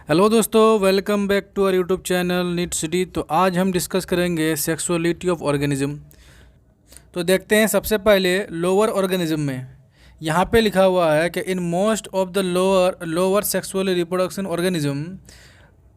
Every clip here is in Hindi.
हेलो दोस्तों, welcome back to our YouTube channel NEET city. तो आज हम डिस्कस करेंगे सेक्सुअलिटी ऑफ ऑर्गेनिज्म। तो देखते हैं सबसे पहले लोअर ऑर्गेनिज्म में। यहाँ पे लिखा हुआ है कि in most of the lower sexually reproduction organism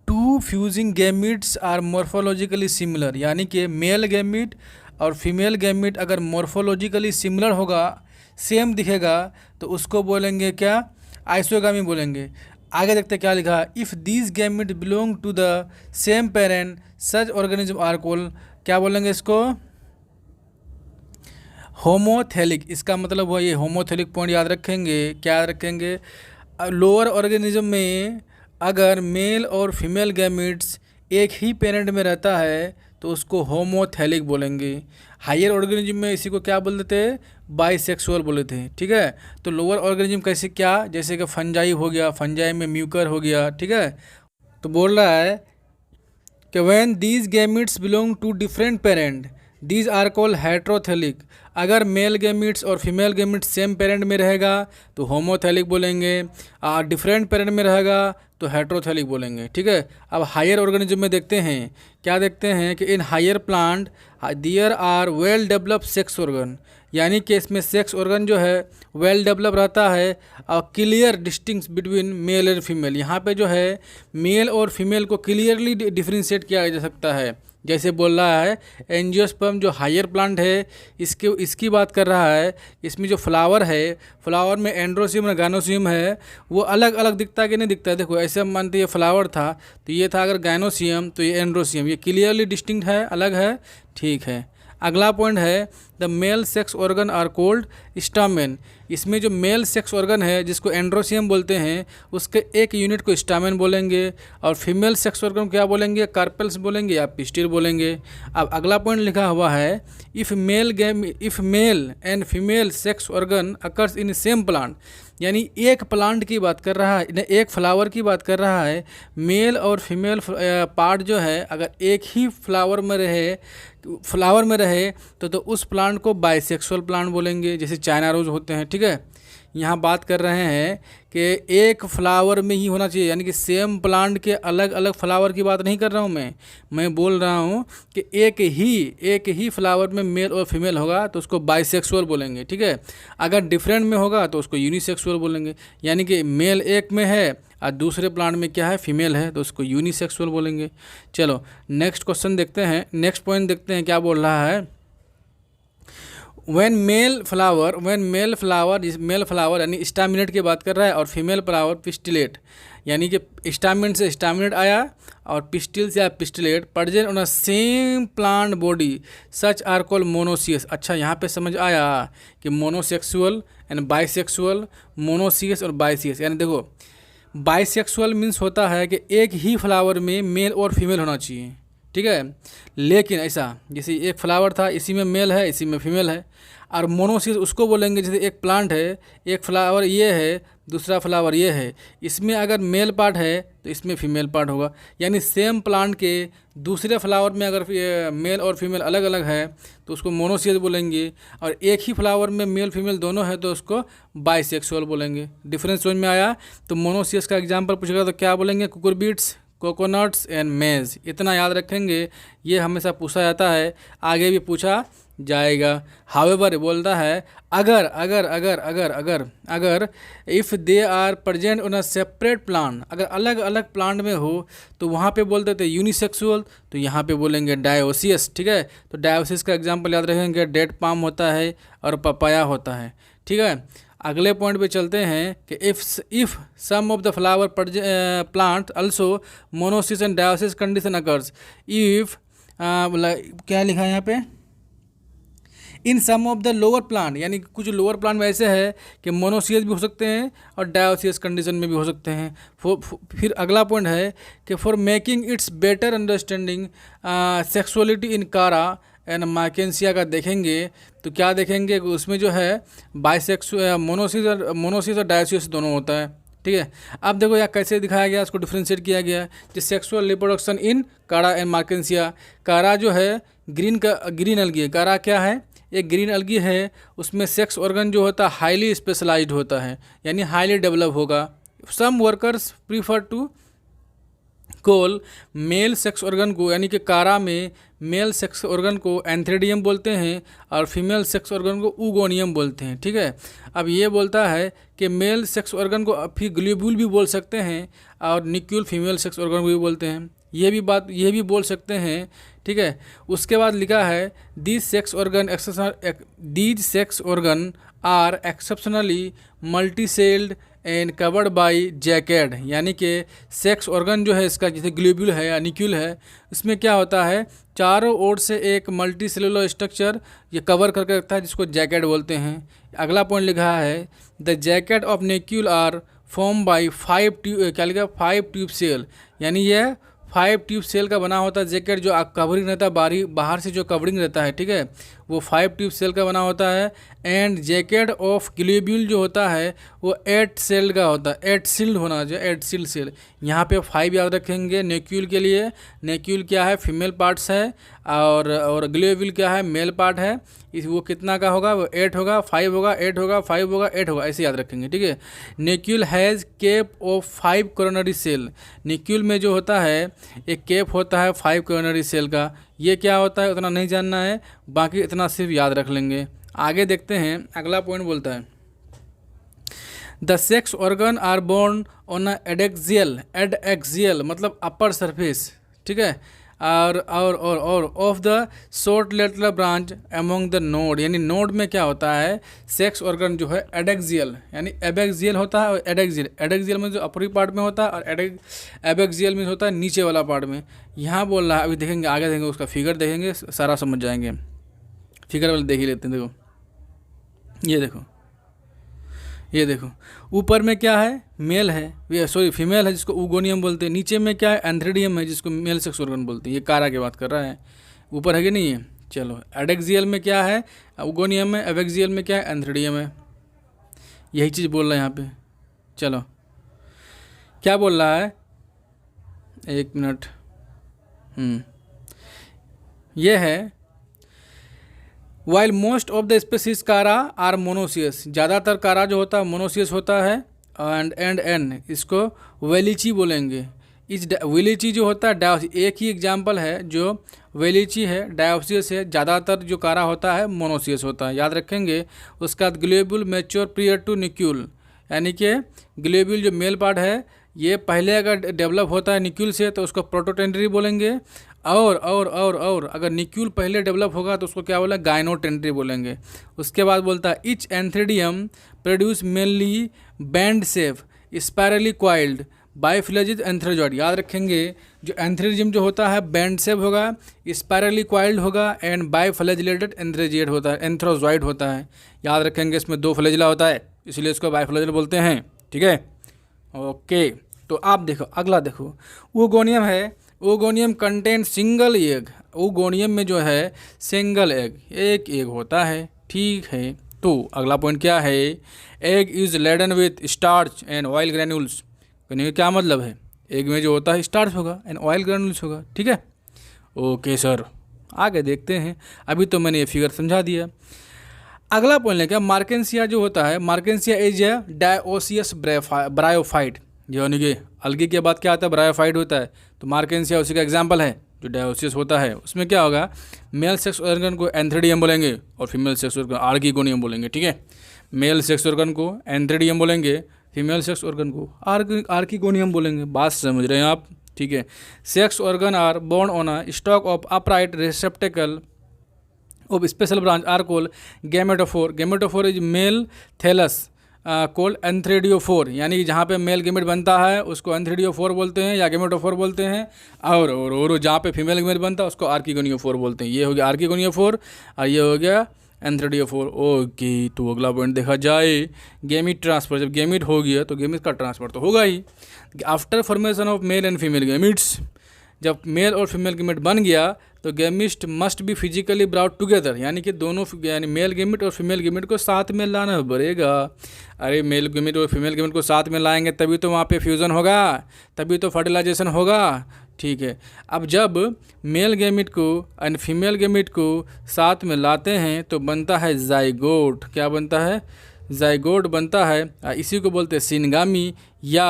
two fusing gametes are morphologically similar. यानी कि मेल गैमीट और फीमेल गैमीट अगर मॉर्फोलॉजिकली सिमिलर होगा, सेम दिखेगा, तो उसको बोलेंगे क्या? आइसोगामी बोलेंगे। आगे देखते क्या लिखा है। If these gamete belong to the same parent such organism are called, क्या बोलेंगे इसको? होमोथेलिक। इसका मतलब हुआ ये होमोथेलिक। पॉइंट याद रखेंगे। क्या याद रखेंगे? लोअर ऑर्गेनिज्म में अगर मेल और फीमेल गैमेट्स एक ही पेरेंट में रहता है तो उसको होमोथेलिक बोलेंगे। हायर ऑर्गेनिज्म में इसी को क्या बोलते थे? बाइसेक्सुअल बोले थे। ठीक है। तो लोअर ऑर्गेनिज्म कैसे क्या? जैसे कि फंजाई हो गया, फंजाई में म्यूकर हो गया। ठीक है। तो बोल रहा है कि when these gametes belong to different parent these are called heterothallic. अगर मेल गैमेट्स और फीमेल गैमेट्स सेम पेरेंट में रहेगा तो होमोथेलिक बोलेंगे, और डिफरेंट पेरेंट में रहेगा तो हेट्रोथेलिक बोलेंगे। ठीक है। अब हायर ऑर्गेनिज्म में देखते हैं। क्या देखते हैं कि in higher plant there are well developed sex organ. यानी कि इसमें सेक्स ऑर्गन जो है वेल डेवलप रहता है और क्लियर डिस्टिंक्स बिटवीन मेल और फीमेल। यहाँ पे जो है मेल और फीमेल को क्लियरली डिफ्रेंशिएट किया जा सकता है। जैसे बोल रहा है एंजियोस्पर्म जो हायर प्लांट है इसकी बात कर रहा है। इसमें जो फ्लावर है, फ्लावर में एंड्रोसियम और गाइनोसियम है, वो अलग अलग दिखता है कि नहीं दिखता है? देखो ऐसे हम मानते ये फ्लावर था तो ये था अगर गाइनोसियम, तो ये एंड्रोसियम, ये क्लियरली डिस्टिंक्ट है, अलग है। ठीक है। अगला पॉइंट है the male sex organ are called stamen. इसमें जो मेल सेक्स ऑर्गन है जिसको एंड्रोसियम बोलते हैं उसके एक यूनिट को स्टामेन बोलेंगे, और फीमेल सेक्स ऑर्गन क्या बोलेंगे? कार्पेल्स बोलेंगे या पिस्टिल बोलेंगे। अब अगला पॉइंट लिखा हुआ है if mail and female sex organ occurs in same plant. यानी एक प्लांट की बात कर रहा है, एक फ्लावर की बात कर रहा है। मेल और फीमेल पार्ट जो है अगर एक ही फ्लावर में रहे तो उस प्लांट को बाइसेक्सुअल प्लांट बोलेंगे, जैसे चाइना रोज होते हैं। ठीक है। यहाँ बात कर रहे हैं कि एक फ्लावर में ही होना चाहिए, यानी कि सेम प्लांट के अलग अलग फ्लावर की बात नहीं कर रहा हूँ मैं बोल रहा हूँ कि एक ही फ्लावर में मेल और फीमेल होगा तो उसको बाइसेक्सुअल बोलेंगे। ठीक है। अगर डिफरेंट में होगा तो उसको यूनिसेक्सुअल बोलेंगे। यानी कि मेल एक में है और दूसरे प्लांट में क्या है? फीमेल है, तो उसको यूनिसेक्सुअल बोलेंगे। चलो नेक्स्ट क्वेश्चन देखते हैं, नेक्स्ट पॉइंट देखते हैं क्या बोल रहा है। मेल फ्लावर यानी स्टामिनेट की बात कर रहा है, और फीमेल फ्लावर पिस्टिलेट। यानी कि स्टामिन से स्टामिनेट आया और पिस्टिल से आया pistillate, present on a same plant body such are called monoecious. अच्छा, यहाँ पे समझ आया कि मोनोसेक्सुअल एंड बाइसेक्सुअल, मोनोसियस और बाइसियस। यानी देखो बाइसेक्सुअल मीन्स होता है कि एक ही फ्लावर में मेल और फीमेल होना चाहिए। ठीक है। लेकिन ऐसा जैसे एक फ्लावर था, इसी में मेल है, इसी में फीमेल है। और मोनोसिस उसको बोलेंगे जैसे एक प्लांट है, एक फ्लावर ये है, दूसरा फ्लावर ये है, इसमें अगर मेल पार्ट है तो इसमें फीमेल पार्ट होगा। यानी सेम प्लांट के दूसरे फ्लावर में अगर मेल और फीमेल अलग अलग है तो उसको मोनोसियस बोलेंगे, और एक ही फ्लावर में मेल फीमेल दोनों है तो उसको बाइसेक्सुअल बोलेंगे। डिफरेंस समझ में आया? तो मोनोसियस का एग्जाम्पल पूछेगा तो क्या बोलेंगे? कुकुरबिट्स, कोकोनट्स एंड मेज। इतना याद रखेंगे, ये हमेशा पूछा जाता है, आगे भी पूछा जाएगा। हावेवर बोलता है अगर if they are present on a separate plant, अगर अलग अलग प्लांट में हो तो वहाँ पे बोलते थे यूनिसेक्सुअल, तो यहाँ पे बोलेंगे डायोसियस। ठीक है। तो डायोसियस का एग्जाम्पल याद रखेंगे, डेड पाम होता है और पपाया होता है। ठीक है। अगले पॉइंट पे चलते हैं कि if some of the flower plant also monoecious and dioecious condition occurs. If क्या लिखा है यहाँ पे? In some of the lower plant, यानी कुछ लोअर प्लांट में ऐसे है कि मोनोसियस भी हो सकते हैं और डायोसियस कंडीशन में भी हो सकते हैं। फिर अगला पॉइंट है कि for making its better understanding sexuality in Chara and मार्केंसिया का देखेंगे तो क्या देखेंगे कि उसमें जो है मोनोसिस और डायोसियस दोनों होता है। ठीक है। अब देखो यहाँ कैसे दिखाया गया, उसको डिफ्रेंशिएट किया गया है। जो sexual reproduction in Chara and मार्केंसिया, कारा जो है ग्रीन अलगी है। कारा क्या है? एक ग्रीन अलगी है, उसमें सेक्स ऑर्गन जो होता है हाईली स्पेशलाइज्ड होता है, यानी हाईली डेवलप होगा। Some workers prefer to call male sex organ को यानी कि कारा में मेल सेक्स ऑर्गन को एंथ्रेडियम बोलते हैं और फीमेल सेक्स ऑर्गन को ऊगोनियम बोलते हैं। ठीक है, अब ये बोलता है कि मेल सेक्स ऑर्गन को फिर ग्लोब्यूल भी बोल सकते हैं और निक्यूल फीमेल सेक्स ऑर्गन को भी बोलते हैं, ये भी बोल सकते हैं। ठीक है, उसके बाद लिखा है these sex organ are exceptionally multicelled and covered by jacket, यानी कि सेक्स ऑर्गन जो है इसका जैसे ग्लोब्यूल है या निक्यूल है, इसमें क्या होता है चारों ओर से एक मल्टी सेलुलर स्ट्रक्चर ये कवर करके रखता है जिसको जैकेट बोलते हैं। अगला पॉइंट लिखा है the jacket of nucule are form by 5 tube cell, यानी यह 5 ट्यूब सेल का बना होता है जैकेट, जो कवरिंग रहता है बाहर से जो कवरिंग रहता है। ठीक है, वो 5 ट्यूब सेल का बना होता है। एंड जैकेट ऑफ ग्लोब्यूल जो होता है वो 8 सेल का होता है, 8 सील्ड होना चाहिए, 8 सील्ड सेल। यहाँ पे 5 याद रखेंगे नेक्यूल के लिए। नेक्यूल क्या है, फीमेल पार्ट्स है, और ग्लोब्यूल क्या है, मेल पार्ट है। वो कितना का होगा, वो 8 होगा, 5 होगा, 8 होगा, 5 होगा, 8 होगा, ऐसे याद रखेंगे। ठीक है, nucule has cap of 5 coronary cell. Nucule में जो होता है एक केप होता है 5 कोरोनरी सेल का। ये क्या होता है उतना नहीं जानना है, बाकी इतना सिर्फ याद रख लेंगे। आगे देखते हैं, अगला पॉइंट बोलता है the sex organ are borne on adaxial मतलब अपर सरफेस। ठीक है, और of the short lateral branch among the node, यानी नोड में क्या होता है सेक्स ऑर्गन जो है एडेक्सियल यानी एबेक्सियल होता है और एडेक्सियल में जो अपरी पार्ट में होता है और एबेक्सियल में होता है नीचे वाला पार्ट में। यहाँ बोल रहा है, अभी देखेंगे आगे देखेंगे, उसका फिगर देखेंगे सारा समझ जाएंगे। फिगर वाले देख ही लेते हैं। ये देखो ऊपर में क्या है, मेल है, फीमेल है जिसको ऊगोनियम बोलते हैं। नीचे में क्या है, एंथ्रेडियम है जिसको मेल सेक्स ऑर्गन बोलते हैं। ये कारा की बात कर रहा है, ऊपर है कि नहीं है। चलो, एडेक्सियल में क्या है, ऊगोनियम है, एबेक्सियल में क्या है, एंथ्रेडियम है। यही चीज़ बोल रहा है यहाँ पे। चलो, क्या बोल रहा है, एक मिनट। ये है while most of the species कारा आर मोनोसियस, ज़्यादातर कारा जो होता है मोनोसियस होता है। एंड इसको वेलिची बोलेंगे। इस वेलिची जो होता है डायोसिस, एक ही एग्जांपल है जो वेलिची है, डायोसिस है। ज़्यादातर जो कारा होता है मोनोसियस होता है, याद रखेंगे। उसके बाद ग्लोब्यूल मैच्योर प्रियर टू निक्यूल, यानी कि ग्लोब्यूल जो मेल पार्ट है ये पहले अगर डेवलप होता है निक्यूल से तो उसको प्रोटोटेंट्री बोलेंगे। और अगर निक्यूल पहले डेवलप होगा तो उसको क्या बोला, गाइनोटेंट्री बोलेंगे। उसके बाद बोलता है each antheridium produce mainly band shape spirally coiled biflagellated antherozoid. याद रखेंगे जो एंथ्रेडियम जो होता है बैंड शेप होगा, स्पायरली क्वाइल्ड होगा एंड बाइफिलेजिलेटेड एंथ्रोजॉइड होता है, एंथ्रोजॉइड होता है। याद रखेंगे इसमें 2 फ्लैजिला होता है, इसलिए इसको बाइफिलेजिल बोलते हैं। ठीक है, ओके। तो आप देखो, अगला देखो, ऊगोनियम है। Oogonium contain single egg. Oogonium में जो है सिंगल एग, एक एग होता है। ठीक है, तो अगला पॉइंट क्या है, egg is laden with starch and oil granules. कहने का क्या मतलब है, एग में जो होता है स्टार्च होगा एंड ऑयल ग्रैन्यूल्स होगा। ठीक है, ओके सर, आगे देखते हैं। अभी तो मैंने ये फिगर समझा दिया। अगला पॉइंट है क्या, मार्केंसिया जो होता है, मार्केंसिया इज ए डायोसियस ब्रायोफाइट, यानी कि अलगी के बाद क्या आता है, ब्रायोफाइट होता है। तो मार्केंसिया उसी का एग्जाम्पल है जो डायोसियस होता है। उसमें क्या होगा, मेल सेक्स ऑर्गन को एंथ्रेडियम बोलेंगे और फीमेल सेक्स ऑर्गन आर्किगोनियम बोलेंगे। ठीक है, मेल सेक्स ऑर्गन को एंथ्रेडियम बोलेंगे, फीमेल सेक्स ऑर्गन को आर्किगोनियम बोलेंगे। बात समझ रहे हैं आप। ठीक है, sex organ are borne on a stalk of upright receptacle of special branch are called gametophore. Gametophore is male thallus called antheridiophore, यानी कि जहाँ पे मेल गेमेट बनता है उसको एंथ्रेडियोफोर बोलते हैं या गेमेटोफोर बोलते हैं। और जहाँ पे फीमेल गेमेट बनता है उसको आर्किगोनियोफोर बोलते हैं। ये हो गया आर्किगोनियोफोर और ये हो गया एंथ्रेडियोफोर। ओके, तो अगला पॉइंट देखा जाए, गेमिट ट्रांसफर। जब गेमिट हो गया तो गेमिट का ट्रांसफर तो होगा ही। After formation of male and female gametes, जब मेल और फीमेल गेमेट बन गया तो gametes must be physically brought together, यानी कि दोनों यानी मेल गेमेट और फीमेल गेमेट को साथ में लाना पड़ेगा। अरे मेल गेमेट और फीमेल गेमेट को साथ में लाएंगे तभी तो वहाँ पे फ्यूज़न होगा, तभी तो फर्टिलाइजेशन होगा। ठीक है, अब जब मेल गेमेट को एंड फीमेल गेमेट को साथ में लाते हैं तो बनता है जाइगोट। क्या बनता है, जाइगोट बनता है। इसी को बोलते हैं सिनगामी या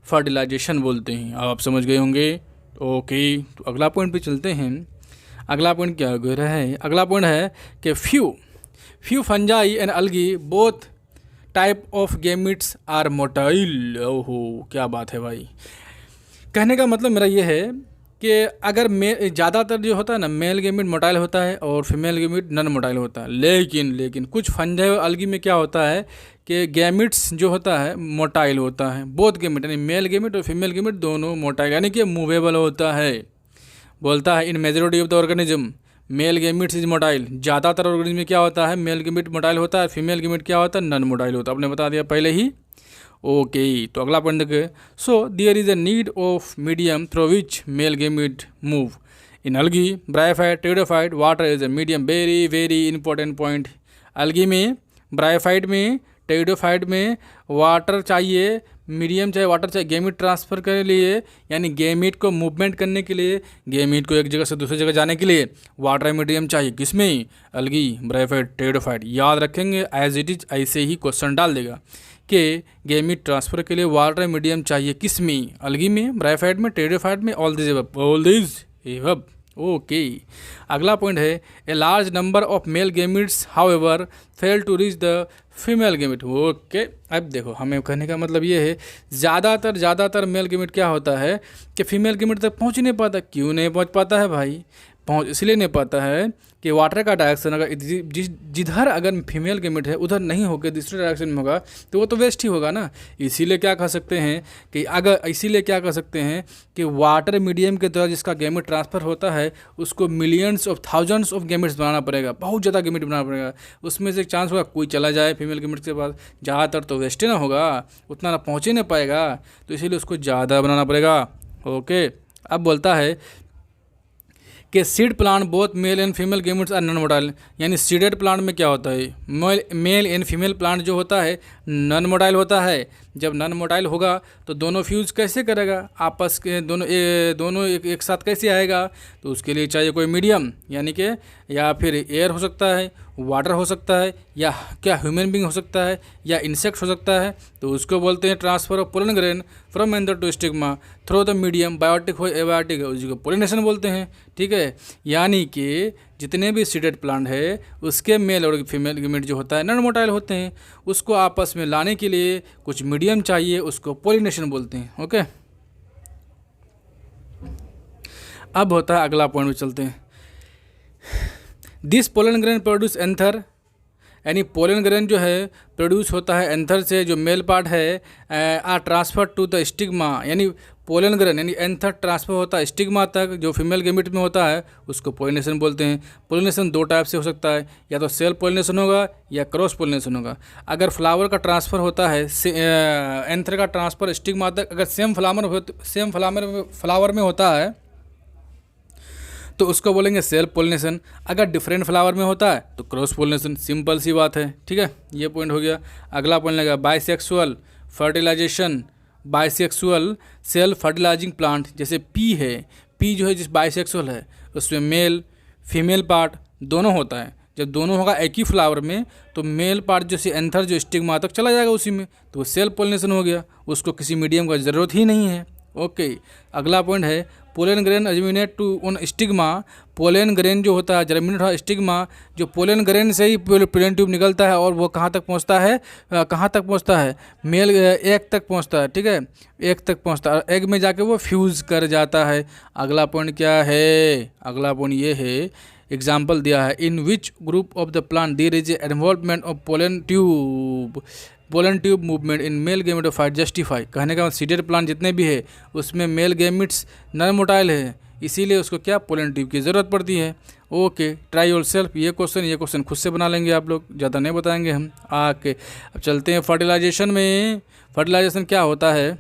फर्टिलाइजेशन बोलते हैं। अब आप समझ गए होंगे। ओके, तो अगला पॉइंट पे चलते हैं। अगला पॉइंट क्या हो रहा है? अगला पॉइंट है कि few fungi and algae both type of gametes are motile. ओहो, क्या बात है भाई। कहने का मतलब मेरा ये है कि अगर ज़्यादातर जो होता है ना, मेल गेमिट मोटाइल होता है और फीमेल गेमिट नॉन मोटाइल होता है, लेकिन कुछ फंजाई और अलगी में क्या होता है कि गैमिट्स जो होता है मोटाइल होता है। बोथ गेमिट यानी मेल गेमिट और फीमेल गेमिट दोनों मोटाइल यानी कि मूवेबल होता है। बोलता है in majority of the organism male gametes is motile. ज़्यादातर ऑर्गेनिज्म में क्या होता है, मेल गेमिट मोटाइल होता है, फीमेल गेमिट क्या होता है, नॉन मोटाइल होता है। आपने बता दिया पहले ही। ओके, तो अगला पॉइंट देखिए। So there is a need of medium through which male gamete move. In algae, bryophyte, pteridophyte, water is a medium. Very very important point. Algae में, ब्रायोफाइट में, टेरिडोफाइट में वाटर चाहिए, मीडियम चाहिए, वाटर चाहिए गेमिट ट्रांसफ़र के लिए, यानी गेमिट को मूवमेंट करने के लिए, गेमिट को एक जगह से दूसरी जगह जाने के लिए वाटर मीडियम चाहिए। किसमें? अलगी, ब्रायोफाइट, टेरिडोफाइट। याद रखेंगे, एज इट इज ऐसे ही क्वेश्चन डाल देगा कि गेमिट ट्रांसफ़र के लिए वाटर मीडियम चाहिए। किसमें? अलगी में, ब्रायोफाइट में, टेरिडोफाइट में, ऑल दिस एबव। ओके, अगला पॉइंट है a large number of male gametes however fail to reach the female gamete. Okay, अब देखो हमें कहने का मतलब ये है ज़्यादातर मेल गेमिट क्या होता है कि फीमेल गेमिट तक पहुंच ही नहीं पाता। क्यों नहीं पहुंच पाता है भाई? इसलिए नहीं पाता है कि वाटर का डायरेक्शन अगर जिधर अगर फीमेल गेमिट है उधर नहीं होकर दूसरे डायरेक्शन में होगा तो वो तो वेस्ट ही होगा ना। इसीलिए क्या कह सकते हैं कि वाटर मीडियम के द्वारा जिसका गेमिट ट्रांसफ़र होता है उसको millions of thousands of gametes बनाना पड़ेगा, बहुत ज़्यादा गेमिट बनाना पड़ेगा। उसमें से एक चांस होगा कोई चला जाए फीमेल गेमिट के पास, ज़्यादातर तो वेस्ट ही ना होगा, उतना ना पहुँच ही नहीं पाएगा, तो इसीलिए उसको ज़्यादा बनाना पड़ेगा। ओके, अब बोलता है कि seed plant both male and female gametes are non motile. यानी सीडेड प्लांट में क्या होता है, मेल एंड फीमेल प्लांट जो होता है नॉन मोटाइल होता है। जब नॉन मोटाइल होगा तो दोनों फ्यूज कैसे करेगा आपस के, दोनों एक साथ कैसे आएगा? तो उसके लिए चाहिए कोई मीडियम, यानी कि या फिर एयर हो सकता है, वाटर हो सकता है, या क्या ह्यूमन बींग हो सकता है, या इंसेक्ट हो सकता है। तो उसको बोलते हैं transfer of pollen grain from anther to stigma through the medium. Biotic हो एबायोटिक है उसको पोलिनेशन बोलते हैं। ठीक है, यानी कि जितने भी सीडेड प्लांट है उसके मेल और फीमेल गेमिट जो होता है नॉन मोटाइल होते हैं। उसको आपस में लाने के लिए कुछ मीडियम चाहिए, उसको पोलिनेशन बोलते हैं। ओके, अब होता है अगला पॉइंट में चलते हैं। This pollen grain produce anther, यानी पोलन ग्रेन जो है प्रोड्यूस होता है एंथर से, जो मेल पार्ट है are transfer to the stigma. यानी पोलन ग्रेन यानी एंथर ट्रांसफर होता है स्टिग्मा तक, जो फीमेल गेमिट में होता है उसको पोलिनेशन बोलते हैं। पोलिनेशन दो टाइप से हो सकता है, या तो सेल्फ पोलिनेशन होगा या क्रॉस पोलिनेशन होगा। अगर फ्लावर का ट्रांसफ़र होता है एंथर का ट्रांसफ़र स्टिग्मा तक अगर सेम फ्लावर में होता है तो उसको बोलेंगे सेल्फ पोलिनेशन। अगर डिफरेंट फ्लावर में होता है तो क्रॉस पोलिनेशन। सिंपल सी बात है। ठीक है, ये पॉइंट हो गया। अगला पॉइंट लगेगा bisexual fertilization, bisexual self fertilizing plant. जैसे पी है, पी जो है जिस बाइसेक्सुअल है उसमें मेल फीमेल पार्ट दोनों होता है। जब दोनों होगा एक ही फ्लावर में तो मेल पार्ट जो एंथर जो स्टिग्मा तक चला जाएगा उसी में, तो वो सेल्फ पोलिनेशन हो गया, उसको किसी मीडियम का ज़रूरत ही नहीं है। ओके, अगला पॉइंट है pollen grain germinate to on stigma. Pollen grain जो होता है जर्मिनेट हो स्टिग्मा, जो पोलन ग्रेन से ही पोलन ट्यूब निकलता है और वो कहाँ तक पहुँचता है, मेल एग तक पहुँचता है। ठीक है, एग तक पहुँचता है, एग में जाके वो फ्यूज़ कर जाता है। अगला पॉइंट क्या है? अगला पॉइंट ये है, एग्जाम्पल दिया है in which group of the plant there is involvement of pollen tube movement in male gametophyte justify. कहने का मतलब सीडेड प्लांट जितने भी है उसमें मेल गेमिट्स नॉन मोटाइल है, इसीलिए उसको क्या पोलन ट्यूब की ज़रूरत पड़ती है। Okay, try yourself. ये क्वेश्चन खुद से बना लेंगे आप लोग, ज़्यादा नहीं बताएंगे हम। आके अब चलते हैं फर्टिलाइजेशन में। फर्टिलाइजेशन क्या होता है?